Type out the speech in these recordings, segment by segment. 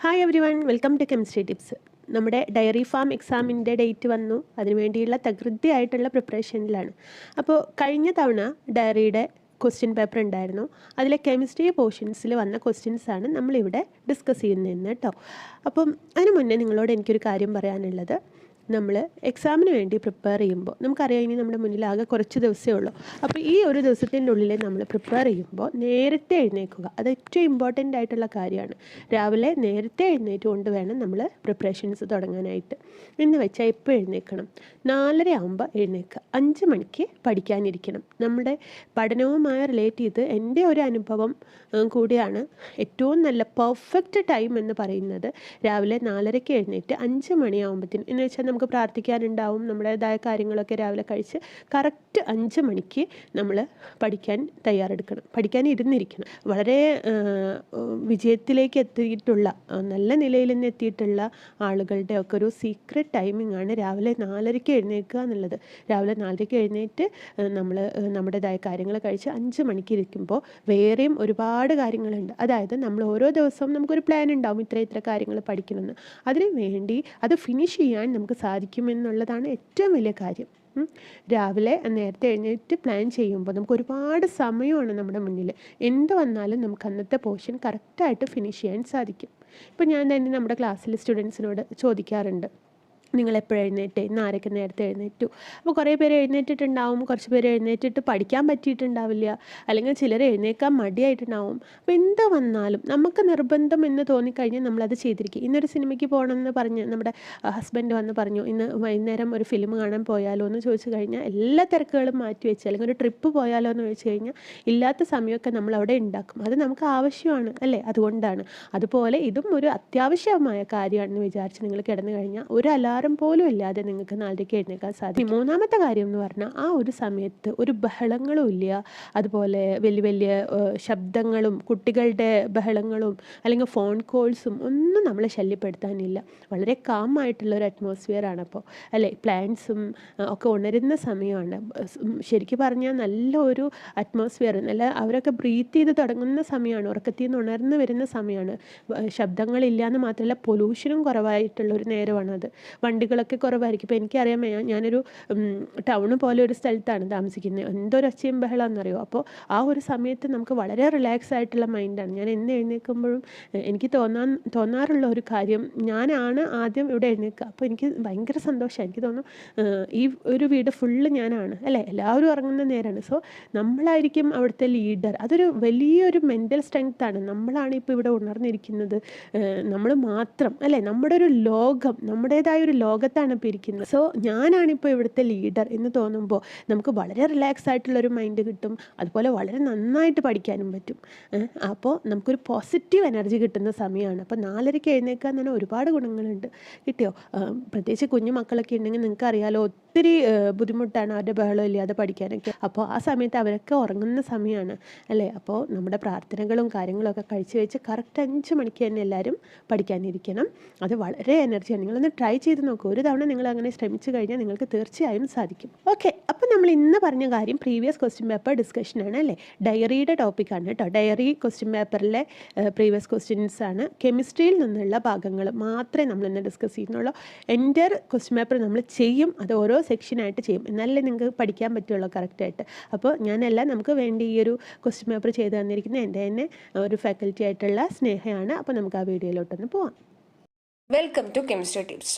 Hi everyone, welcome to chemistry tips. നമ്മുടെ dairy farm എക്സാമിൻ്റെ date വന്നു. അതിനുവേണ്ടിയുള്ള തകൃതിയായിട്ടുള്ള പ്രിപ്പറേഷനിലാണ്. അപ്പോൾ കഴിഞ്ഞ തവണ ഡയറിയുടെ ക്വസ്റ്റ്യൻ പേപ്പർ ഉണ്ടായിരുന്നു. അതിലെ കെമിസ്ട്രി പോർഷൻസിൽ വന്ന ക്വസ്റ്റ്യൻസാണ് നമ്മളിവിടെ ഡിസ്കസ് ചെയ്യുന്നതെന്ന് കേട്ടോ. അപ്പം അതിന് മുന്നേ നിങ്ങളോട് എനിക്കൊരു കാര്യം പറയാനുള്ളത്, നമ്മൾ എക്സാമിന് വേണ്ടി പ്രിപ്പയർ ചെയ്യുമ്പോൾ നമുക്കറിയാം ഇനി നമ്മുടെ മുന്നിലാകെ കുറച്ച് ദിവസമേ ഉള്ളൂ. അപ്പോൾ ഈ ഒരു ദിവസത്തിൻ്റെ ഉള്ളിൽ നമ്മൾ പ്രിപ്പയർ ചെയ്യുമ്പോൾ നേരത്തെ എഴുന്നേൽക്കുക. അത് ഏറ്റവും ഇമ്പോർട്ടൻ്റ് ആയിട്ടുള്ള കാര്യമാണ്. രാവിലെ നേരത്തെ എഴുന്നേറ്റുകൊണ്ട് വേണം നമ്മൾ പ്രിപ്പറേഷൻസ് തുടങ്ങാനായിട്ട്. എന്ന് വെച്ചാൽ എപ്പോൾ എഴുന്നേൽക്കണം? 4:30 ആകുമ്പോൾ എഴുന്നേൽക്കുക. 5 മണിക്ക് പഠിക്കാനിരിക്കണം. നമ്മുടെ പഠനവുമായി റിലേറ്റ് ചെയ്ത് എൻ്റെ ഒരു അനുഭവം കൂടിയാണ്. ഏറ്റവും നല്ല പെർഫെക്റ്റ് ടൈം എന്ന് പറയുന്നത് രാവിലെ 4:30 എഴുന്നേറ്റ് 5 മണിയാകുമ്പോഴത്തേന്, എന്ന് വെച്ചാൽ നമുക്ക് പ്രാർത്ഥിക്കാനുണ്ടാവും, നമ്മുടേതായ കാര്യങ്ങളൊക്കെ രാവിലെ കഴിച്ച് കറക്റ്റ് 5 മണിക്ക് നമ്മൾ പഠിക്കാൻ തയ്യാറെടുക്കണം, പഠിക്കാൻ ഇരുന്നിരിക്കണം. വളരെ വിജയത്തിലേക്ക് എത്തിയിട്ടുള്ള, നല്ല നിലയിൽ നിന്ന് എത്തിയിട്ടുള്ള ആളുകളുടെ ഒക്കെ ഒരു സീക്രട്ട് ടൈമിംഗ് ആണ് രാവിലെ 4:30 എഴുന്നേൽക്കുക എന്നുള്ളത്. രാവിലെ 4:30 എഴുന്നേറ്റ് നമ്മൾ നമ്മുടേതായ കാര്യങ്ങൾ കഴിച്ച് 5 മണിക്ക് ഇരിക്കുമ്പോൾ വേറെയും ഒരുപാട് കാര്യങ്ങളുണ്ട്. അതായത് നമ്മൾ ഓരോ ദിവസവും നമുക്കൊരു പ്ലാൻ ഉണ്ടാവും, ഇത്ര കാര്യങ്ങൾ പഠിക്കണമെന്ന്. അതിനു വേണ്ടി അത് ഫിനിഷ് ചെയ്യാൻ നമുക്ക് സാധിക്കുമെന്നുള്ളതാണ് ഏറ്റവും വലിയ കാര്യം. രാവിലെ നേരത്തെ എഴുന്നേറ്റ് പ്ലാൻ ചെയ്യുമ്പോൾ നമുക്ക് ഒരുപാട് സമയമാണ് നമ്മുടെ മുന്നിൽ. എന്ത് വന്നാലും നമുക്ക് അന്നത്തെ പോർഷൻ കറക്റ്റായിട്ട് ഫിനിഷ് ചെയ്യാൻ സാധിക്കും. ഇപ്പോൾ ഞാൻ തന്നെ നമ്മുടെ ക്ലാസ്സിൽ സ്റ്റുഡൻസിനോട് ചോദിക്കാറുണ്ട്, നിങ്ങൾ എപ്പോഴും എഴുന്നേറ്റ്? ഇന്ന് ആരൊക്കെ നേരത്തെ എഴുന്നേറ്റു? അപ്പോൾ കുറേ പേര് എഴുന്നേറ്റിട്ടുണ്ടാവും, കുറച്ച് പേര് എഴുന്നേറ്റിട്ട് പഠിക്കാൻ പറ്റിയിട്ടുണ്ടാവില്ല, അല്ലെങ്കിൽ ചിലർ എഴുന്നേൽക്കാൻ മടിയായിട്ടുണ്ടാവും. അപ്പോൾ എന്ത് വന്നാലും നമുക്ക് നിർബന്ധം എന്ന് തോന്നിക്കഴിഞ്ഞാൽ നമ്മളത് ചെയ്തിരിക്കും. ഇന്നൊരു സിനിമയ്ക്ക് പോകണമെന്ന് പറഞ്ഞ് നമ്മുടെ ഹസ്ബൻഡ് വന്ന് പറഞ്ഞു, ഇന്ന് വൈകുന്നേരം ഒരു ഫിലിം കാണാൻ പോയാലോ എന്ന് ചോദിച്ചു കഴിഞ്ഞാൽ എല്ലാ തിരക്കുകളും മാറ്റി വെച്ച്, അല്ലെങ്കിൽ ഒരു ട്രിപ്പ് പോയാലോ എന്ന് ചോദിച്ചു കഴിഞ്ഞാൽ ഇല്ലാത്ത സമയമൊക്കെ നമ്മൾ അവിടെ ഉണ്ടാക്കും. അത് നമുക്ക് ആവശ്യമാണ് അല്ലേ? അതുകൊണ്ടാണ്. അതുപോലെ ഇതും ഒരു അത്യാവശ്യമായ കാര്യമാണെന്ന് വിചാരിച്ച് നിങ്ങൾ കിടന്നു കഴിഞ്ഞാൽ ഒരു അലാറം പോലും ഇല്ലാതെ നിങ്ങൾക്ക് 4:30 എഴുന്നേൽക്കാൻ സാധിക്കും. മൂന്നാമത്തെ കാര്യം എന്ന് പറഞ്ഞാൽ ആ ഒരു സമയത്ത് ഒരു ബഹളങ്ങളും ഇല്ല, അതുപോലെ വലിയ വലിയ ശബ്ദങ്ങളും കുട്ടികളുടെ ബഹളങ്ങളും അല്ലെങ്കിൽ ഫോൺ കോൾസും ഒന്നും നമ്മളെ ശല്യപ്പെടുത്താനില്ല. വളരെ കാമായിട്ടുള്ള ഒരു അറ്റ്മോസ്ഫിയർ ആണ് അപ്പോൾ അല്ലേ? പ്ലാന്റ്സും ഒക്കെ ഉണരുന്ന സമയമാണ്. ശരിക്കും പറഞ്ഞാൽ നല്ല ഒരു അറ്റ്മോസ്ഫിയർ, നല്ല അവരൊക്കെ ബ്രീത്ത് ചെയ്ത് തുടങ്ങുന്ന സമയമാണ്, ഉറക്കത്തിൽ നിന്ന് ഉണർന്നു വരുന്ന സമയമാണ്. ശബ്ദങ്ങളില്ലാന്ന് മാത്രമല്ല പൊല്യൂഷനും കുറവായിട്ടുള്ളൊരു നേരമാണത്. വണ്ടികളൊക്കെ കുറവായിരിക്കും. ഇപ്പോൾ എനിക്കറിയാം, ഞാനൊരു ടൗണ് പോലെ ഒരു സ്ഥലത്താണ് താമസിക്കുന്നത്. എന്തൊരു ഒച്ചയും ബഹളമാണെന്നറിയോ. അപ്പോൾ ആ ഒരു സമയത്ത് നമുക്ക് വളരെ റിലാക്സ് ആയിട്ടുള്ള മൈൻഡാണ്. ഞാൻ എന്ന് എഴുന്നേൽക്കുമ്പോഴും എനിക്ക് തോന്നാറുള്ള ഒരു കാര്യം, ഞാനാണ് ആദ്യം ഇവിടെ എഴുന്നേൽക്കുക. അപ്പോൾ എനിക്ക് ഭയങ്കര സന്തോഷമാണ്. എനിക്ക് തോന്നും ഈ ഒരു വീട് ഫുള്ള് ഞാനാണ് അല്ലേ, എല്ലാവരും ഉറങ്ങുന്ന നേരമാണ്. സോ നമ്മളായിരിക്കും അവിടുത്തെ ലീഡർ. അതൊരു വലിയൊരു മെൻ്റൽ സ്ട്രെങ്ത്താണ്. നമ്മളാണ് ഇപ്പോൾ ഇവിടെ ഉണർന്നിരിക്കുന്നത്, നമ്മൾ മാത്രം അല്ലേ? നമ്മുടെ ഒരു ലോകം, നമ്മുടേതായ ഒരു ലോകത്താണ് ഇപ്പോൾ ഇരിക്കുന്നത്. സോ ഞാനാണിപ്പോൾ ഇവിടുത്തെ ലീഡർ എന്ന് തോന്നുമ്പോൾ നമുക്ക് വളരെ റിലാക്സ് ആയിട്ടുള്ളൊരു മൈൻഡ് കിട്ടും. അതുപോലെ വളരെ നന്നായിട്ട് പഠിക്കാനും പറ്റും. അപ്പോൾ നമുക്കൊരു പോസിറ്റീവ് എനർജി കിട്ടുന്ന സമയമാണ്. അപ്പോൾ 4:30 എഴുന്നേൽക്കുക എന്ന് പറഞ്ഞാൽ ഒരുപാട് ഗുണങ്ങളുണ്ട്. കിട്ടിയോ? പ്രത്യേകിച്ച് കുഞ്ഞു മക്കളൊക്കെ ഉണ്ടെങ്കിൽ നിങ്ങൾക്ക് അറിയാലോ, ഒത്തിരി ബുദ്ധിമുട്ടാണ് അവരുടെ ബഹളം ഇല്ലാതെ പഠിക്കാനൊക്കെ. അപ്പോൾ ആ സമയത്ത് അവരൊക്കെ ഉറങ്ങുന്ന സമയമാണ് അല്ലേ? അപ്പോൾ നമ്മുടെ പ്രാർത്ഥനകളും കാര്യങ്ങളൊക്കെ കഴിച്ച് വെച്ച് കറക്റ്റ് 5 മണിക്ക് തന്നെ എല്ലാവരും പഠിക്കാനിരിക്കണം. അത് വളരെ എനർജിയാണ്. നിങ്ങളൊന്ന് ട്രൈ ചെയ്ത് നോക്കൂ. ഒരു തവണ നിങ്ങൾ അങ്ങനെ ശ്രമിച്ചു കഴിഞ്ഞാൽ നിങ്ങൾക്ക് തീർച്ചയായും സാധിക്കും. ഓക്കെ, അപ്പോൾ നമ്മൾ ഇന്ന് പറഞ്ഞ കാര്യം പ്രീവിയസ് ക്വസ്റ്റ്യൻ പേപ്പർ ഡിസ്കഷനാണ് അല്ലേ? ഡയറിയുടെ ടോപ്പിക്കാണ് കേട്ടോ. ഡയറി ക്വസ്റ്റ്യൻ പേപ്പറിലെ പ്രീവിയസ് ക്വസ്റ്റ്യൻസ് ആണ്. കെമിസ്ട്രിയിൽ നിന്നുള്ള ഭാഗങ്ങൾ മാത്രമേ നമ്മൾ ഇന്ന് ഡിസ്കസ് ചെയ്യുന്നുള്ളൂ. എൻ്റർ ക്വസ്റ്റ്യൻ പേപ്പർ നമ്മൾ ചെയ്യും, അത് ഓരോ സെക്ഷനായിട്ട് ചെയ്യും, എന്നാലേ നിങ്ങൾക്ക് പഠിക്കാൻ പറ്റുള്ളൂ കറക്റ്റായിട്ട്. അപ്പോൾ ഞാനെല്ലാം നമുക്ക് വേണ്ടി ഈ ഒരു ക്വസ്റ്റ്യൻ പേപ്പർ ചെയ്ത് തന്നിരിക്കുന്നത് എൻ്റെ തന്നെ ഒരു ഫാക്കൽറ്റി ആയിട്ടുള്ള സ്നേഹയാണ്. അപ്പോൾ നമുക്ക് ആ വീഡിയോയിലോട്ടൊന്ന് പോവാം. Welcome to Chemistry Tips.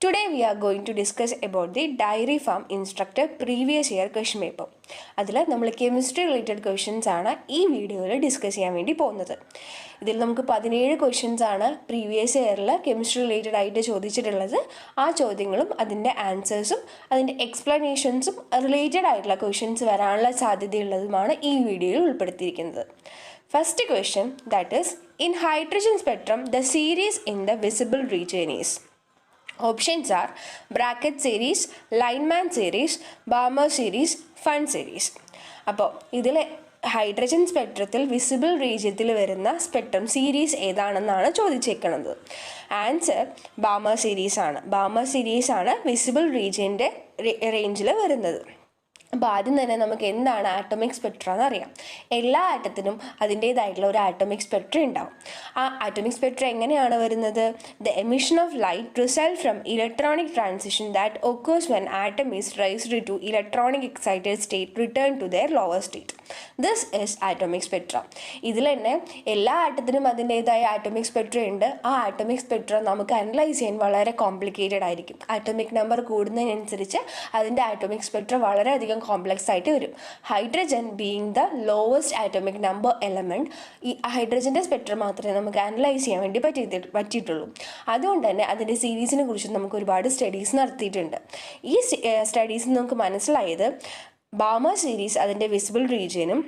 Today we are going to discuss about the Dairy Farm Instructor previous year question paper. അതിൽ നമ്മൾ കെമിസ്ട്രി റിലേറ്റഡ് ക്വസ്റ്റ്യൻസ് ആണ് ഈ വീഡിയോയിൽ ഡിസ്കസ് ചെയ്യാൻ വേണ്ടി പോകുന്നത്. ഇതിൽ നമുക്ക് 17 ക്വസ്റ്റ്യൻസ് ആണ് പ്രീവിയസ് ഇയറിൽ കെമിസ്ട്രി റിലേറ്റഡ് ആയിട്ട് ചോദിച്ചിട്ടുള്ളത്. ആ ചോദ്യങ്ങളും അതിൻ്റെ ആൻസേഴ്സും അതിൻ്റെ എക്സ്പ്ലനേഷൻസും റിലേറ്റഡ് ആയിട്ടുള്ള ക്വസ്റ്റ്യൻസ് വരാനുള്ള സാധ്യതയുള്ളതുമാണ് ഈ വീഡിയോയിൽ ഉൾപ്പെടുത്തിയിരിക്കുന്നത്. First question, that is, in hydrogen spectrum, the series in the visible region is. Options are bracket series, lineman series, Balmer series, Fund series. അപ്പോൾ ഇതിൽ ഹൈഡ്രജൻ സ്പെക്ട്രത്തിൽ വിസിബിൾ റീജിയത്തിൽ വരുന്ന സ്പെക്ട്രം സീരീസ് ഏതാണെന്നാണ് ചോദിച്ചേക്കുന്നത്. ആൻസർ ബാമർ സീരീസ് ആണ്. Balmer series ആണ് visible റീജിയൻ്റെ റേഞ്ചിൽ വരുന്നത്. അപ്പോൾ ആദ്യം തന്നെ നമുക്ക് എന്താണ് ആറ്റോമിക് സ്പെക്ട്ര എന്ന് അറിയാം. എല്ലാ ആറ്റത്തിനും അതിൻ്റേതായിട്ടുള്ള ഒരു ആറ്റോമിക് സ്പെക്ട്ര ഉണ്ടാവും. ആ ആറ്റോമിക് സ്പെക്ട്ര എങ്ങനെയാണ് വരുന്നത്? The emission of light result from electronic transition that occurs when atom is raised to electronic excited state return to their lower state. This is atomic spectra. ഇതിൽ തന്നെ എല്ലാ ആറ്റത്തിനും അതിൻ്റേതായ atomic Spectra ഉണ്ട്. ആ atomic Spectra നമുക്ക് analyse ചെയ്യാൻ വളരെ complicated ആയിരിക്കും. ആറ്റോമിക് നമ്പർ കൂടുന്നതിനനുസരിച്ച് അതിൻ്റെ ആറ്റോമിക് സ്പെക്ട്ര വളരെയധികം കോംപ്ലക്സ് ആയിട്ട് വരും. Hydrogen being the lowest atomic number element, ഈ ഹൈഡ്രജൻ്റെ സ്പെക്ട്ര മാത്രമേ നമുക്ക് അനലൈസ് ചെയ്യാൻ വേണ്ടി പറ്റിയിട്ടുള്ളൂ. അതുകൊണ്ട് തന്നെ അതിൻ്റെ സീരീസിനെ കുറിച്ച് നമുക്ക് ഒരുപാട് സ്റ്റഡീസ് നടത്തിയിട്ടുണ്ട്. ഈ സ്റ്റഡീസിൽ നമുക്ക് മനസ്സിലായത് ബാമർ സീരീസ് അതിൻ്റെ വിസിബിൾ റീജിയനും,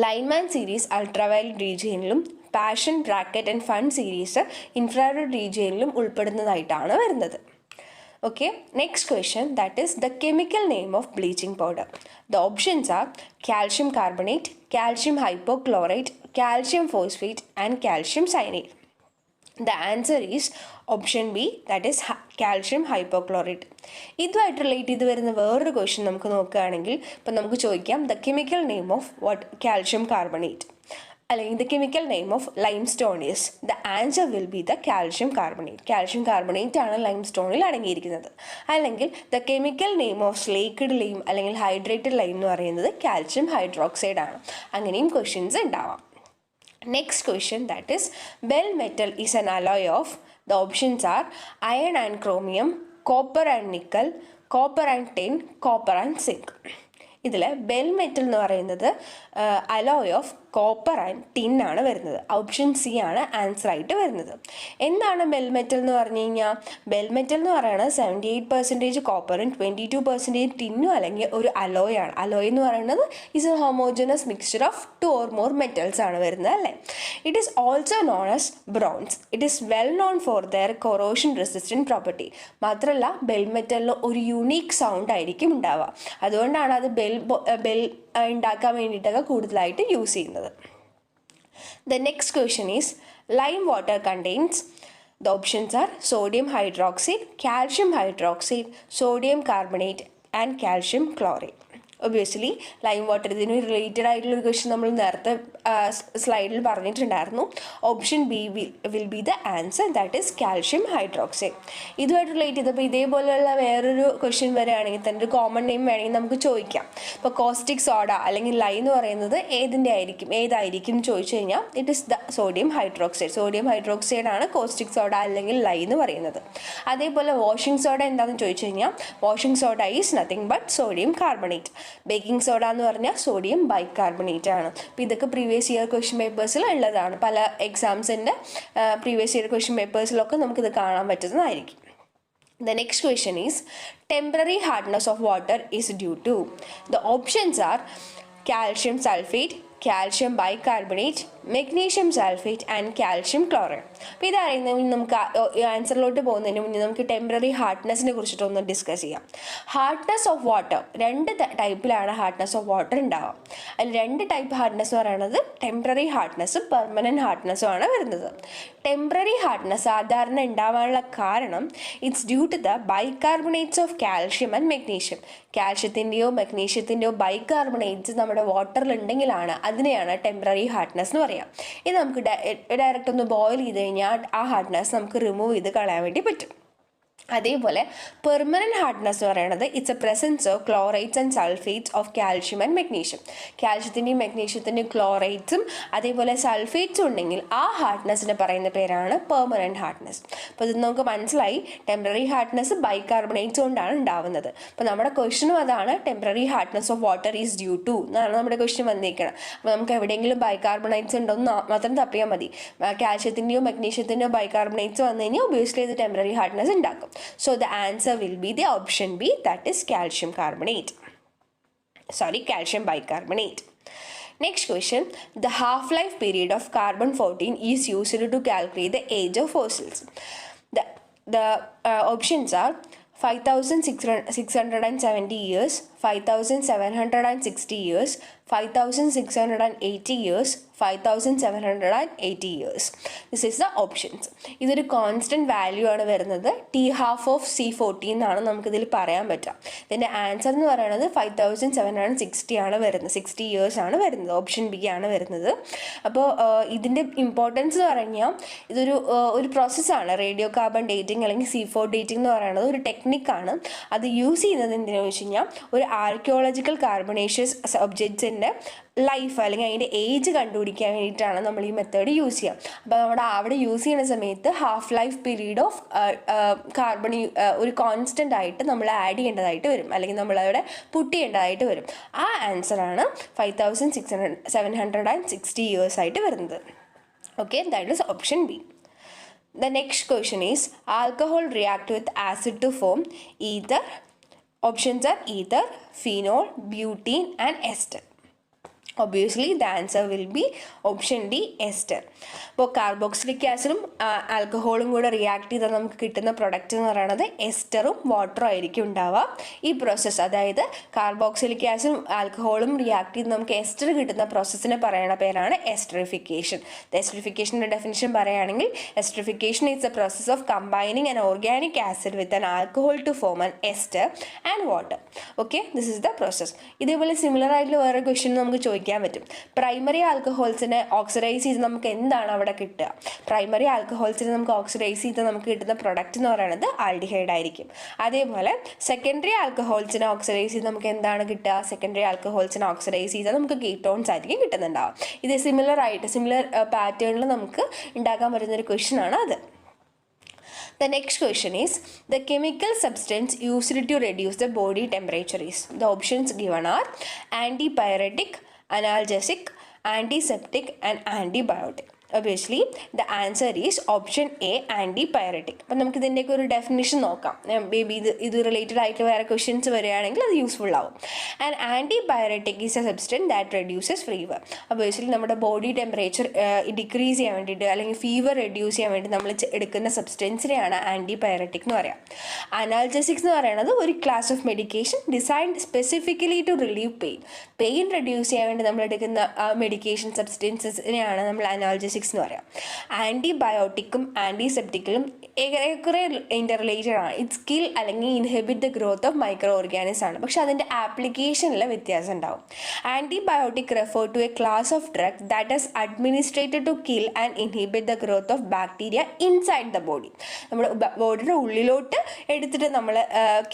ലൈൻമാൻ സീരീസ് അൾട്രാവയലറ്റ് റീജിയനിലും, Paschen, Brackett and Pfund series infrared റീജിയനിലും ഉൾപ്പെടുന്നതായിട്ടാണ് വരുന്നത്. Okay, next question, that is the chemical name of bleaching powder. The options are calcium carbonate, calcium hypochlorite, calcium phosphate and calcium cyanide. The answer is option B, that is calcium hypochlorite. ഇതുമായിട്ട് relate ചെയ്ത് വരുന്ന വേറൊരു question നമുക്ക് നോക്കുകയാണെങ്കിൽ ഇപ്പം നമുക്ക് ചോദിക്കാം the chemical name of what calcium carbonate, അല്ലെങ്കിൽ the chemical name of limestone is, the answer will be the calcium carbonate. Calcium carbonate ആണ് ലൈം സ്റ്റോണിൽ അടങ്ങിയിരിക്കുന്നത്. അല്ലെങ്കിൽ the chemical name of slaked lime അല്ലെങ്കിൽ ഹൈഡ്രേറ്റഡ് ലൈം എന്ന് പറയുന്നത് calcium hydroxide ആണ്. അങ്ങനെയും ക്വസ്റ്റ്യൻസ് ഉണ്ടാവാം. Next question, that is bell metal is an alloy of, the options are iron and chromium, copper and nickel, copper and tin, copper and zinc. ഇതിൽ bell metal എന്ന് പറയുന്നത് alloy of copper and tin ആണ് വരുന്നത്. Option C ആണ് answer ആയിട്ട് വരുന്നത്. എന്താണ് bell metal എന്ന് പറഞ്ഞു കഴിഞ്ഞാൽ? ബെൽ മെറ്റൽ എന്ന് പറയുന്നത് 78% കോപ്പറും 22% ടിന്നും അല്ലെങ്കിൽ ഒരു അലോയ് ആണ്. അലോയ് എന്ന് പറയുന്നത് is A homogeneous mixture of 2 or more metals ആണ് വരുന്നത് അല്ലേ. It is also known as bronze. It is well known for their corrosion resistant property. മാത്രമല്ല ബെൽ മെറ്റലിന് ഒരു യുണീക്ക് സൗണ്ട് ആയിരിക്കും ഉണ്ടാവുക. അതുകൊണ്ടാണ് അത് ബെൽ ഉണ്ടാക്കാൻ വേണ്ടിയിട്ടൊക്കെ കൂടുതലായിട്ട് യൂസ് ചെയ്യുന്നത്. The next question is lime water contains, the options are sodium hydroxide, calcium hydroxide, sodium carbonate and calcium chloride. Obviously lime water ഇതിന് റിലേറ്റഡ് ആയിട്ടുള്ളൊരു ക്വസ്റ്റ്യൻ നമ്മൾ നേരത്തെ സ്ലൈഡിൽ പറഞ്ഞിട്ടുണ്ടായിരുന്നു. Option B will be the answer, that is calcium hydroxide. ഇതുമായിട്ട് relate ചെയ്തപ്പോൾ ഇതേപോലെയുള്ള വേറൊരു ക്വസ്റ്റ്യൻ വരികയാണെങ്കിൽ തന്നെ ഒരു കോമൺ നെയിം വേണമെങ്കിൽ നമുക്ക് ചോദിക്കാം. ഇപ്പോൾ കോസ്റ്റിക് സോഡ അല്ലെങ്കിൽ ലൈ എന്ന് പറയുന്നത് ഏതായിരിക്കും എന്ന് ചോദിച്ചു കഴിഞ്ഞാൽ it is the sodium hydroxide. Sodium hydroxide ആണ് കോസ്റ്റിക് സോഡ അല്ലെങ്കിൽ ലൈ എന്ന് പറയുന്നത്. അതേപോലെ വാഷിംഗ് സോഡ എന്താണെന്ന് ചോദിച്ചു കഴിഞ്ഞാൽ washing soda is nothing but sodium carbonate. Baking soda എന്ന് പറഞ്ഞാൽ സോഡിയം ബൈകാർബണേറ്റ് ആണ്. അപ്പോൾ ഇതൊക്കെ പ്രീവിയസ് ഇയർ ക്വസ്റ്റ്യൻ പേപ്പേഴ്സിൽ ഉള്ളതാണ്. പല എക്സാംസിൻ്റെ പ്രീവിയസ് ഇയർ ക്വസ്റ്റ്യൻ പേപ്പേഴ്സിലൊക്കെ നമുക്കിത് കാണാൻ പറ്റുന്നതായിരിക്കും. The next question is temporary hardness of water is due to, the options are calcium sulfate, calcium bicarbonate, magnesium sulfate and calcium chloride. അപ്പോൾ ഇതറിയുന്നതിന് നമുക്ക് ആൻസറിലോട്ട് പോകുന്നതിന് മുന്നേ നമുക്ക് ടെമ്പററി ഹാർഡ്നെസ്സിനെ കുറിച്ചിട്ടൊന്ന് ഡിസ്കസ് ചെയ്യാം. ഹാർഡ്നെസ് ഓഫ് വാട്ടർ 2 ടൈപ്പിലാണ് ഹാർഡ്നെസ് ഓഫ് വാട്ടർ ഉണ്ടാവുക. അതിൽ 2 ടൈപ്പ് ഹാർഡ്നെസ് പറയുന്നത് ടെമ്പററി ഹാർഡ്നെസ്സും പെർമനൻറ്റ് ഹാർഡ്നെസ്സും ആണ് വരുന്നത്. ടെമ്പററി ഹാർഡ്നെസ് സാധാരണ ഉണ്ടാവാനുള്ള കാരണം it's due to the bicarbonates of calcium and magnesium. കാൽഷ്യത്തിൻ്റെയോ മെഗ്നീഷ്യത്തിൻ്റെയോ ബൈകാർബണേറ്റ്സ് നമ്മുടെ വാട്ടറിൽ ഉണ്ടെങ്കിലാണ് അതിനെയാണ് ടെമ്പററി ഹാർഡ്നെസ് എന്ന് പറയുക. ഇത് നമുക്ക് ഡയറക്റ്റ് ഒന്ന് ബോയിൽ ചെയ്ത് കഴിഞ്ഞാൽ ആ ഹാർഡ്നെസ് നമുക്ക് റിമൂവ് ചെയ്ത് കളയാൻ വേണ്ടി പറ്റും. അതേപോലെ പെർമനൻറ്റ് ഹാർഡ്നെസ് എന്ന് പറയുന്നത് it's a presence of chlorides and sulphates of calcium and magnesium. കാൽഷ്യത്തിൻ്റെയും മെഗ്നീഷ്യത്തിൻ്റെയും ക്ലോറൈഡ്സും അതേപോലെ സൾഫേറ്റ്സും ഉണ്ടെങ്കിൽ ആ ഹാർഡ്നെസ്സിന് പറയുന്ന പേരാണ് പെർമനൻറ്റ് ഹാർഡ്നെസ്. അപ്പോൾ ഇത് നമുക്ക് മനസ്സിലായി ടെമ്പററി ഹാർഡ്നെസ് ബൈകാർബണേറ്റ്സ് കൊണ്ടാണ് ഉണ്ടാവുന്നത്. അപ്പോൾ നമ്മുടെ ക്വസ്റ്റ്യനും അതാണ് temporary hardness of water is due to എന്നാണ് നമ്മുടെ ക്വസ്റ്റ്യൻ വന്നിരിക്കുന്നത്. അപ്പോൾ നമുക്ക് എവിടെയെങ്കിലും ബൈകാർബണേറ്റ്സ് ഉണ്ടോയെന്ന് മാത്രം തപ്പിയാൽ മതി. കാൽഷ്യത്തിൻ്റെയോ മെഗ്നീഷ്യത്തിൻ്റെയോ ബൈകാർബണേറ്റ്സ് വന്നു കഴിഞ്ഞാൽ ഒബിയസ്ലി ഇത് ടെമ്പററി ഹാർഡ്നെസ് ഉണ്ടാക്കും. So the answer will be the option B, that is calcium bicarbonate. Next question, the half-life period of carbon-14 is used to calculate the age of fossils. The options are 5,670 years, 5,760 years, 5,680 years, 5,780 years. This is the options. ഇതൊരു constant value ആണ് വരുന്നത്. T12C14 എന്നാണ് നമുക്കിതിൽ പറയാൻ പറ്റുക. ഇതിൻ്റെ answer എന്ന് പറയുന്നത് 5,760 ആണ് വരുന്നത്, 60 ഇയേഴ്സ് ആണ് വരുന്നത്. ഓപ്ഷൻ ബി ആണ് വരുന്നത്. അപ്പോൾ ഇതിൻ്റെ ഇമ്പോർട്ടൻസ് എന്ന് പറഞ്ഞാൽ ഒരു പ്രോസസ്സാണ് റേഡിയോ കാർബൺ ഡേറ്റിംഗ് അല്ലെങ്കിൽ C4 ഡേറ്റിംഗ് എന്ന് പറയുന്നത് ഒരു ടെക്നിക്കാണ്. അത് യൂസ് ചെയ്യുന്നത് എന്തിനാണെന്ന് വെച്ച് കഴിഞ്ഞാൽ ഒരു ആർക്കിയോളജിക്കൽ കാർബണേഷ്യസ് സബ്ജക്ട്സിൻ്റെ ലൈഫ് അല്ലെങ്കിൽ അതിൻ്റെ ഏജ് കണ്ടുപിടിക്കാൻ വേണ്ടിയിട്ടാണ് നമ്മൾ ഈ മെത്തേഡ് യൂസ് ചെയ്യുക. അപ്പോൾ അവിടെ യൂസ് ചെയ്യുന്ന സമയത്ത് half life period of carbon ഒരു കോൺസ്റ്റൻ്റ് ആയിട്ട് നമ്മൾ ആഡ് ചെയ്യേണ്ടതായിട്ട് വരും, അല്ലെങ്കിൽ നമ്മളവിടെ പുട്ട് ചെയ്യേണ്ടതായിട്ട് വരും. ആ ആൻസറാണ് 5,760 ഇയേഴ്സ് ആയിട്ട് വരുന്നത്. Okay, that is option B. The next question is, alcohol react with acid to form ether. Options are ether, phenol, butene and ester. Obviously the answer will be option D, ester. അപ്പോൾ carboxylic ആസിഡും ആൽക്കഹോളും കൂടെ react ചെയ്താൽ നമുക്ക് കിട്ടുന്ന product എന്ന് പറയുന്നത് എസ്റ്ററും വാട്ടറും ആയിരിക്കും ഉണ്ടാവുക. ഈ പ്രോസസ്സ്, അതായത് കാർബോക്സിലിക് ആസിഡും ആൽക്കഹോളും റിയാക്ട് ചെയ്ത് നമുക്ക് എസ്റ്റർ കിട്ടുന്ന പ്രോസസ്സിനെ പറയുന്ന പേരാണ് എസ്റ്ററിഫിക്കേഷൻ. എസ്റ്ററിഫിക്കേഷൻ്റെ ഡെഫിനിഷൻ പറയുകയാണെങ്കിൽ esterification is a process of combining an organic acid with an alcohol to form an ester and water. Okay, this is the process. ഇതേപോലെ സിമിലർ ആയിട്ടുള്ള വേറെ ക്വസ്റ്റ്യൻ നമുക്ക് ചോദിക്കാൻ പറ്റും. പ്രൈമറി ആൽക്കഹോൾസിനെ ഓക്സിഡൈസ് ചെയ്ത് നമുക്ക് എന്താണ് അവിടെ കിട്ടുക? പ്രൈമറി ആൽക്കഹോൾസിനെ നമുക്ക് ഓക്സിഡൈസ് ചെയ്ത് നമുക്ക് കിട്ടുന്ന പ്രൊഡക്റ്റ് എന്ന് പറയുന്നത് ആൽഡിഹൈഡ് ആയിരിക്കും. അതേപോലെ സെക്കൻഡറി ആൽക്കഹോൾസിനെ ഓക്സിഡൈസ് ചെയ്ത് നമുക്ക് എന്താണ് കിട്ടുക? സെക്കൻഡറി ആൽക്കഹോൾസിനെ ഓക്സിഡൈസ് ചെയ്താൽ നമുക്ക് കീറ്റോൺസ് ആയിരിക്കും കിട്ടുന്നുണ്ടാവും. ഇത് സിമിലർ പാറ്റേണിൽ നമുക്ക് ഉണ്ടാക്കാൻ പറ്റുന്ന ഒരു ക്വസ്റ്റ്യൻ ആണ് അത്. The next question is, the chemical substance used to reduce the body temperature is. The options given are antipyretic, analgesic, antiseptic and antibiotic. Obviously the answer is option A, antipyretic. അപ്പം നമുക്ക് ഇതിൻ്റെയൊക്കെ ഒരു definition നോക്കാം. Baby ഇത് related ആയിട്ട് വേറെ questions വരികയാണെങ്കിൽ അത് യൂസ്ഫുൾ ആവും. And antibiotic is A substance that reduces fever. Obviously നമ്മുടെ ബോഡി ടെമ്പറേച്ചർ ഡിക്രീസ് ചെയ്യാൻ വേണ്ടിയിട്ട് അല്ലെങ്കിൽ ഫീവർ റെഡ്യൂസ് ചെയ്യാൻ വേണ്ടി നമ്മൾ എടുക്കുന്ന സബ്സ്റ്റൻസിനെയാണ് ആൻറ്റിബയോട്ടിക് എന്ന് പറയാം. അനാൽജസിക്സ് എന്ന് പറയുന്നത് ഒരു class of medication designed specifically to relieve pain reduce ചെയ്യാൻ വേണ്ടി നമ്മൾ എടുക്കുന്ന മെഡിക്കേഷൻ സബ്സ്റ്റൻസസിനെയാണ് നമ്മൾ അനാൽജസിക്സ് എന്ന് പറയാം. ആൻറ്റിബയോട്ടിക്കും ആൻറ്റിസെപ്റ്റിക്കലും ഏറെക്കുറെ ഇൻ്റർ റിലേറ്റഡ് ആണ്. ഇറ്റ്സ് കിൽ അല്ലെങ്കിൽ inhibit the growth of microorganism ആണ്. പക്ഷെ അതിൻ്റെ ആപ്ലിക്കേഷനിൽ വ്യത്യാസം ഉണ്ടാവും. Antibiotic refer to a class of drug that is administered to kill and inhibit the growth of bacteria inside the body. നമ്മൾ ബോഡിയുടെ ഉള്ളിലോട്ട് എടുത്തിട്ട് നമ്മൾ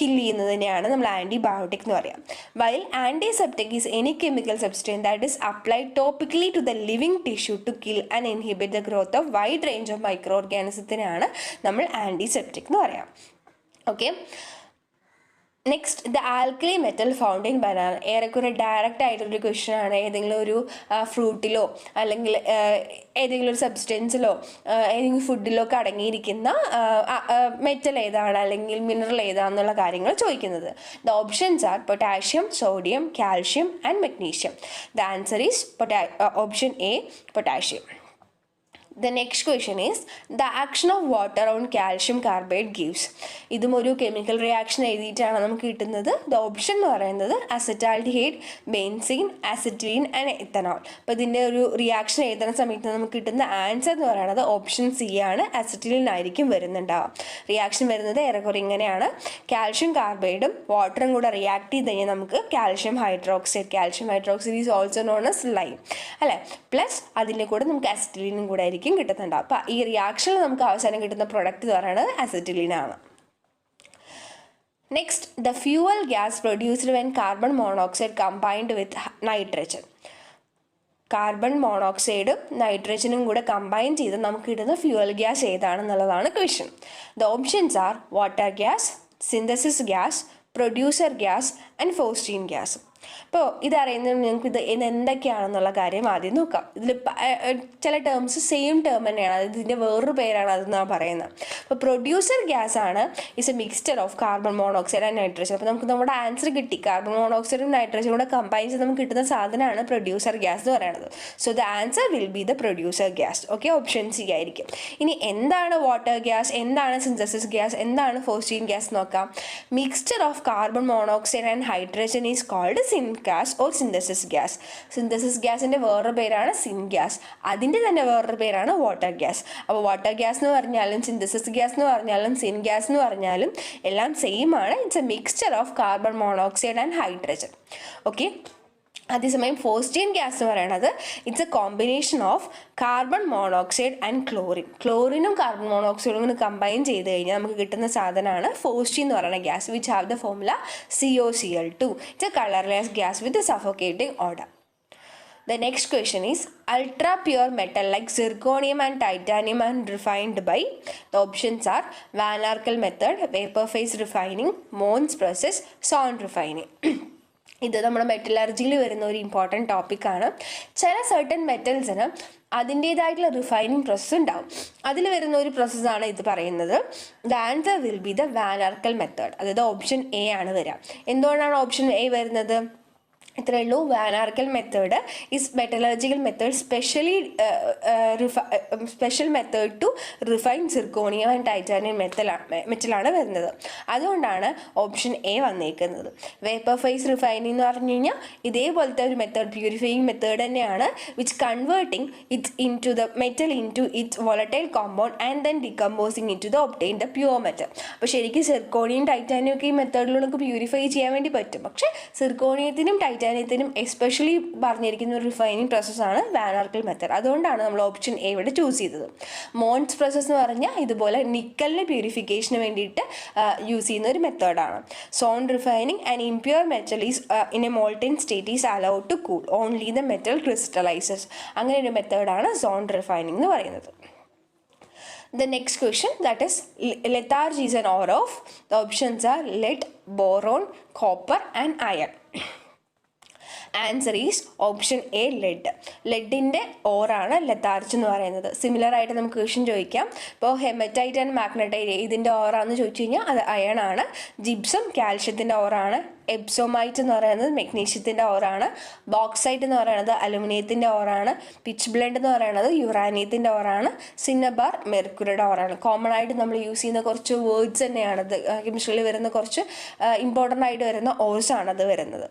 കിൽ ചെയ്യുന്നതിനെയാണ് നമ്മൾ ആൻറ്റിബയോട്ടിക് എന്ന് പറയാം. While antiseptic is any chemical substance that is applied topically to the living tissue to kill and inhibit the growth of wide range of മൈക്രോ ഓർഗാനിസത്തിനെയാണ് നമ്മൾ ആൻറ്റിസെപ്റ്റിക് എന്ന് പറയാം. Okay, next the alkali metal found in banana. ഏറെക്കുറെ direct ആയിട്ടൊരു question ആണ്. ഏതെങ്കിലും ഒരു ഫ്രൂട്ടിലോ അല്ലെങ്കിൽ ഏതെങ്കിലും ഒരു സബ്സ്റ്റൻസിലോ ഏതെങ്കിലും ഫുഡിലോ ഒക്കെ അടങ്ങിയിരിക്കുന്ന മെറ്റൽ ഏതാണ് അല്ലെങ്കിൽ മിനറൽ ഏതാണെന്നുള്ള കാര്യങ്ങൾ ചോദിക്കുന്നത്. The options R potassium, sodium, calcium and magnesium. The answer is option A, potassium. The next question is, the action of water on calcium carbide gives. ഇതും ഒരു കെമിക്കൽ റിയാക്ഷൻ എഴുതിയിട്ടാണ് നമുക്ക് കിട്ടുന്നത്. ദ ഓപ്ഷൻ എന്ന് പറയുന്നത് acetaldehyde, benzene, അസിറ്റിലീൻ and ethanol. അപ്പോൾ ഇതിൻ്റെ ഒരു reaction എഴുതുന്ന സമയത്ത് നമുക്ക് കിട്ടുന്ന ആൻസർ എന്ന് പറയുന്നത് ഓപ്ഷൻ സി ആണ്, അസിറ്റിലീൻ ആയിരിക്കും വരുന്നുണ്ടാവുക. റിയാക്ഷൻ വരുന്നത് ഏറെക്കുറെ ഇങ്ങനെയാണ്. കാൽഷ്യം കാർബൈഡും വാട്ടറും കൂടെ റിയാക്ട് ചെയ്ത് കഴിഞ്ഞാൽ നമുക്ക് calcium hydroxide is also known as lime അല്ലേ, പ്ലസ് അതിൻ്റെ കൂടെ നമുക്ക് അസിറ്റിലീനും കൂടെ ആയിരിക്കും കിട്ടുന്നുണ്ടാവും. അപ്പം ഈ റിയാക്ഷനിൽ നമുക്ക് അവസാനം കിട്ടുന്ന പ്രൊഡക്റ്റ് എന്ന് പറയുന്നത് അസിറ്റിലീൻ ആണ്. Next, the fuel gas produced when carbon monoxide combined with nitrogen. Carbon മോണോക്സൈഡും നൈട്രജനും കൂടെ കമ്പൈൻ ചെയ്ത് നമുക്ക് കിട്ടുന്ന ഫ്യൂവൽ ഗ്യാസ് ഏതാണെന്നുള്ളതാണ് question. The options are water gas, synthesis gas, producer gas and phosgene gas. അപ്പോൾ ഇതറിയുന്നത് നിങ്ങൾക്ക് ഇത് എന്തൊക്കെയാണെന്നുള്ള കാര്യം ആദ്യം നോക്കാം. ഇതിൽ ചില ടേംസ് സെയിം ടേം തന്നെയാണ്, ഇതിൻ്റെ വേറൊരു പേരാണ് അതെന്നാണ് പറയുന്നത്. അപ്പോൾ പ്രൊഡ്യൂസർ ഗ്യാസ് ആണ് is A mixture of carbon monoxide and nitrogen. അപ്പോൾ നമുക്ക് നമ്മുടെ ആൻസർ കിട്ടി. കാർബൺ മോണോക്സൈഡും നൈട്രജനും കൂടെ കമ്പൈൻ ചെയ്ത് നമുക്ക് കിട്ടുന്ന സാധനമാണ് പ്രൊഡ്യൂസർ ഗ്യാസ് എന്ന് പറയുന്നത്. So the answer will be the producer gas. Okay, option C ആയിരിക്കും. ഇനി എന്താണ് വാട്ടർ ഗ്യാസ്, എന്താണ് സിന്തസിസ് ഗ്യാസ്, എന്താണ് ഫോസ്റ്റീൻ ഗ്യാസ് നോക്കാം. Mixture of carbon monoxide and hydrogen is called syn gas or synthesis gas. Synthesis ഗ്യാസിൻ്റെ വേറൊരു പേരാണ് syn gas, അതിൻ്റെ തന്നെ വേറൊരു പേരാണ് വാട്ടർ ഗ്യാസ്. അപ്പോൾ വാട്ടർ ഗ്യാസ് എന്ന് പറഞ്ഞാലും സിന്തസിസ് ഗ്യാസ് എന്ന് പറഞ്ഞാലും സിൻ ഗ്യാസ് എന്ന് പറഞ്ഞാലും എല്ലാം സെയിം ആണ്. It's a mixture of carbon monoxide and hydrogen. Okay, അതേസമയം ഫോസ്റ്റീൻ ഗ്യാസ് എന്ന് പറയുന്നത് it's a combination of carbon monoxide and chlorine. ക്ലോറിനും കാർബൺ മോണോക്സൈഡും കൂടി കമ്പൈൻ ചെയ്ത് കഴിഞ്ഞാൽ നമുക്ക് കിട്ടുന്ന സാധനമാണ് ഫോസ്റ്റീൻ എന്ന് പറയുന്ന gas, which have the formula COCl2. It's a colourless gas with suffocating odour. The next question is ultra pure metal like zirconium and titanium and refined by. The options are Van Arkel method, vapor phase refining, Mons process, Sohn refining. ഇത് നമ്മുടെ മെറ്റലർജിയിൽ വരുന്ന ഒരു important ടോപ്പിക്കാണ്. ചില certain മെറ്റൽസിന് അതിൻ്റേതായിട്ടുള്ള refining process ഉണ്ടാവും. അതിൽ വരുന്ന ഒരു പ്രോസസ്സാണ് ഇത് പറയുന്നത്. The answer will be the van Arkel method. അതായത് ഓപ്ഷൻ എ ആണ് വരിക. എന്തുകൊണ്ടാണ് ഓപ്ഷൻ എ വരുന്നത്? ഇത്രയേ ഉള്ളൂ. Van Arkel method is metallurgical method special method to refine zirconium and titanium മെറ്റലാണ് വരുന്നത്. അതുകൊണ്ടാണ് ഓപ്ഷൻ എ വന്നേക്കുന്നത്. വേപ്പർ ഫേസ് റിഫൈനിങ് എന്ന് പറഞ്ഞു കഴിഞ്ഞാൽ ഇതേപോലത്തെ ഒരു മെത്തേഡ്, പ്യൂരിഫൈയിങ് മെത്തേഡ് തന്നെയാണ്, which converting its in to the metal in to its volatile compound and then decomposing in to the obtain the pure metal. അപ്പോൾ ശരിക്കും സിർക്കോണിയം ടൈറ്റാനിയം ഒക്കെ ഈ മെത്തേഡിലൂടെ നമുക്ക് പ്യൂരിഫൈ ചെയ്യാൻ വേണ്ടി പറ്റും. പക്ഷേ സിർക്കോണിയത്തിനും ടൈറ്റാനിയത്തിനും എസ്പെഷ്യലി പറഞ്ഞിരിക്കുന്ന ഒരു റിഫൈനിങ് പ്രോസസ്സാണ് വാൻ ആർക്കൽ മെത്തേഡ്. അതുകൊണ്ടാണ് നമ്മൾ ഓപ്ഷൻ എ ഇവിടെ ചൂസ് ചെയ്തത്. മോൺസ് പ്രോസസ് എന്ന് പറഞ്ഞാൽ ഇതുപോലെ നിക്കലിൻ്റെ പ്യൂരിഫിക്കേഷന് വേണ്ടിയിട്ട് യൂസ് ചെയ്യുന്ന ഒരു മെത്തേഡാണ്. Zone refining and impure metal is in a molten state is allowed to cool only the metal crystallizes. അങ്ങനെ ഒരു മെത്തേഡാണ് സോൺ റിഫൈനിങ് എന്ന് പറയുന്നത്. The next question, that is lethargy is an ore of. The options are lead, boron, copper and iron. Answer is option A lead. ലെഡിൻ്റെ ഓറാണ് litharge എന്ന് പറയുന്നത്. Similar ആയിട്ട് നമുക്ക് ക്വസ്റ്റ്യൻ ചോദിക്കാം. ഇപ്പോൾ ഹെമറ്റൈറ്റ് ആൻഡ് മാഗ്നറ്റൈറ്റ് ഇതിൻ്റെ ഓറാണെന്ന് ചോദിച്ചു കഴിഞ്ഞാൽ അത് അയൺ ആണ്. ജിപ്സം കാൽഷ്യത്തിൻ്റെ ഓറാണ്. എപ്സോമൈറ്റ് എന്ന് പറയുന്നത് മെഗ്നീഷ്യത്തിൻ്റെ ഓറാണ്. ബോക്സൈറ്റ് എന്ന് പറയുന്നത് അലുമിനിയത്തിൻ്റെ ഓറാണ്. പിച്ച് ബ്ലെൻഡ് എന്ന് പറയുന്നത് യുറാനിയത്തിൻ്റെ ഓറാണ്. സിന്നബാർ മെർക്കുറിയുടെ ഓറാണ്. കോമൺ ആയിട്ട് നമ്മൾ യൂസ് ചെയ്യുന്ന കുറച്ച് വേർഡ്സ് തന്നെയാണത്. കെമിസ്ട്രിയിൽ വരുന്ന കുറച്ച് ഇമ്പോർട്ടൻ്റ് ആയിട്ട് വരുന്ന ഓർസ് ആണത് വരുന്നത്.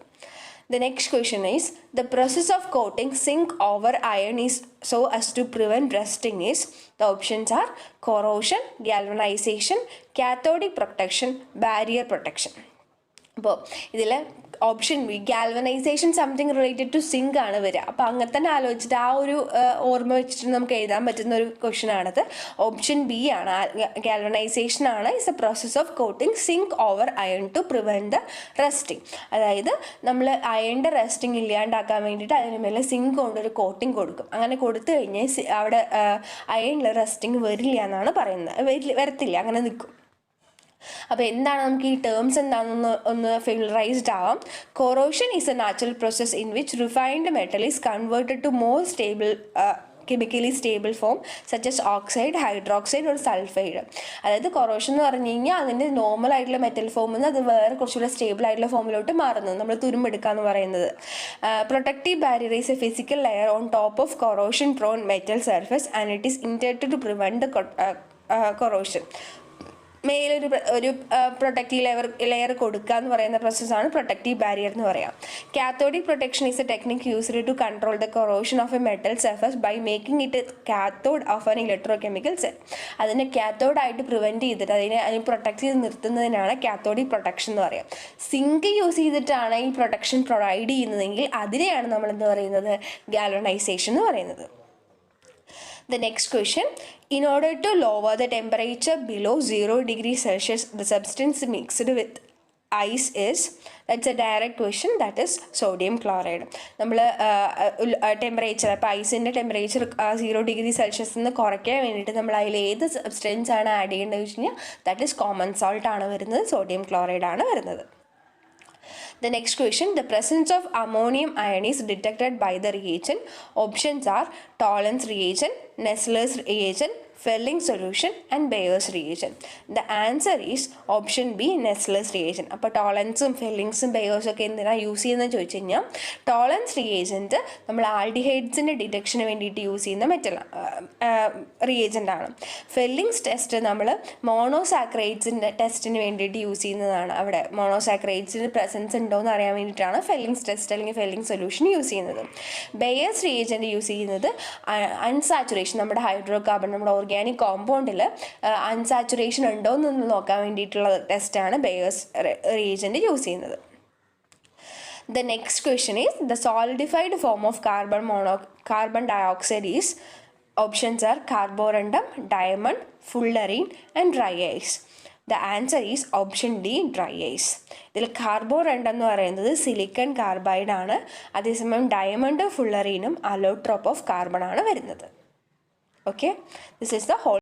The next question is, the process of coating zinc over iron is so as to prevent rusting is. The options are corrosion, galvanization, cathodic protection, barrier protection. അപ്പോൾ ഇതിൽ option B galvanization something related to zinc ആണ് വരിക. അപ്പോൾ അങ്ങനെ തന്നെ ആലോചിച്ചിട്ട് ആ ഒരു ഓർമ്മ വെച്ചിട്ട് നമുക്ക് എഴുതാൻ പറ്റുന്ന ഒരു ക്വസ്റ്റ്യൻ ആണത്. ഓപ്ഷൻ ബി ആണ്. ഗാൽവനൈസേഷൻ ആണ് is a process of coating zinc over iron to prevent the rusting. അതായത് നമ്മൾ അയണിൻ്റെ റസ്റ്റിംഗ് ഇല്ലാണ്ടാക്കാൻ വേണ്ടിയിട്ട് അതിന് മേലെ സിങ്ക് കൊണ്ടൊരു കോട്ടിങ് കൊടുക്കും. അങ്ങനെ കൊടുത്തു കഴിഞ്ഞാൽ അവിടെ അയണിൽ റസ്റ്റിംഗ് വരില്ല എന്നാണ് പറയുന്നത്. വരത്തില്ല, അങ്ങനെ നിൽക്കും. അപ്പോൾ എന്താണ് നമുക്ക് ഈ ടേംസ് എന്താണെന്ന് ഒന്ന് ഫെമിലറൈസ്ഡ് ആവാം. Corrosion is a natural process in which refined metal is converted to more stable chemically stable form such as oxide, hydroxide ഒരു സൾഫൈഡ്. അതായത് കൊറോഷൻ എന്ന് പറഞ്ഞു കഴിഞ്ഞാൽ അതിൻ്റെ നോർമൽ ആയിട്ടുള്ള മെറ്റൽ ഫോമിൽ നിന്ന് അത് വേറെ കുറച്ചുകൂടെ സ്റ്റേബിൾ ആയിട്ടുള്ള ഫോമിലോട്ട് മാറുന്നത്, നമ്മൾ തുരുമ്പെടുക്കുക എന്ന് പറയുന്നത്. Protective barrier is a physical layer on top of corrosion prone metal surface and it is intend to prevent corrosion. മേലൊരു പ്രൊട്ടക്റ്റീവ് ലെയർ കൊടുക്കുക എന്ന് പറയുന്ന പ്രോസസ്സാണ് പ്രൊട്ടക്റ്റീവ് ബാരിയർ എന്ന് പറയാം. Cathodic protection is a technique used to control the corrosion of a metal surface by making it cathode of an electrochemical cell. അതിനെ കാത്തോഡായിട്ട് prevent ചെയ്തിട്ട് അതിനെ പ്രൊട്ടക്ട് ചെയ്ത് നിർത്തുന്നതിനാണ് കാത്തോഡിക് പ്രൊട്ടക്ഷൻ എന്ന് പറയാം. സിങ്ക് യൂസ് ചെയ്തിട്ടാണ് ഈ പ്രൊട്ടക്ഷൻ പ്രൊവൈഡ് ചെയ്യുന്നതെങ്കിൽ അതിനെയാണ് നമ്മൾ എന്ത് പറയുന്നത്, ഗാൽവനൈസേഷൻ എന്ന് പറയുന്നത്. The next question, in order to lower the temperature below 0 degrees Celsius, the substance mixed with ice is, that's a direct question, that is sodium chloride. നമ്മൾ ടെമ്പറേച്ചർ, അപ്പോൾ ഐസിൻ്റെ ടെമ്പറേച്ചർ 0 ഡിഗ്രി സെൽഷ്യസിൽ നിന്ന് കുറയ്ക്കാൻ വേണ്ടിയിട്ട് നമ്മൾ അതിൽ ഏത് സബ്സ്റ്റൻസ് ആണ് ആഡ് ചെയ്യേണ്ടത് വെച്ച് കഴിഞ്ഞാൽ ദാറ്റ് ഈസ് കോമൺ സോൾട്ട് ആണ് വരുന്നത്, സോഡിയം ക്ലോറൈഡ് ആണ് വരുന്നത്. The next question, the presence of ammonium ion is detected by the reagent. Options are Tollens reagent, Nessler's reagent, Fehling solution and Baeyer's reagent? The answer is option B, Nessler's reagent. അപ്പോൾ ടോളൻസും ഫെല്ലിങ്സും ബെയേഴ്സും ഒക്കെ എന്തിനാണ് use ചെയ്യുന്നത് ചോദിച്ചു കഴിഞ്ഞാൽ, ടോളൻസ് reagent നമ്മൾ ആൽഡിഹൈഡ്സിൻ്റെ ഡിറ്റക്ഷന് വേണ്ടിയിട്ട് use ചെയ്യുന്ന റിയേജൻ്റ് ആണ്. ഫെല്ലിങ്സ് ടെസ്റ്റ് നമ്മൾ മോണോസാക്രൈഡ്സിൻ്റെ ടെസ്റ്റിന് വേണ്ടിയിട്ട് യൂസ് ചെയ്യുന്നതാണ്. അവിടെ മോണോസാക്രൈഡ്സിന് പ്രസൻസ് ഉണ്ടോ എന്ന് അറിയാൻ വേണ്ടിയിട്ടാണ് ഫെല്ലിങ്സ് ടെസ്റ്റ് അല്ലെങ്കിൽ ഫെല്ലിംഗ് സൊല്യൂഷൻ യൂസ് ചെയ്യുന്നത്. ബെയേഴ്സ് റിയേജൻ്റ് യൂസ് ചെയ്യുന്നത് അൺസാച്ചുറേഷൻ, നമ്മുടെ ഹൈഡ്രോ കാർബൺ, നമ്മുടെ ഓർഗാനിക് കോമ്പൗണ്ടിൽ അൺസാച്ചുറേഷൻ ഉണ്ടോ എന്ന് നോക്കാൻ വേണ്ടിയിട്ടുള്ള ടെസ്റ്റാണ് ബെയേഴ്സ് റിയേജൻ്റ് യൂസ് ചെയ്യുന്നത്. The next question is, the solidified form of carbon dioxide is, options are carborundum, diamond, fullerene and dry ice. The answer is option D, dry ice. ഇതിൽ carborundum എന്ന് പറയുന്നത് silicon carbide ആണ്. അതേസമയം diamond, ഫുള്ളറീനും allotrope of carbon ആണ് വരുന്നത്. Okay, this is the whole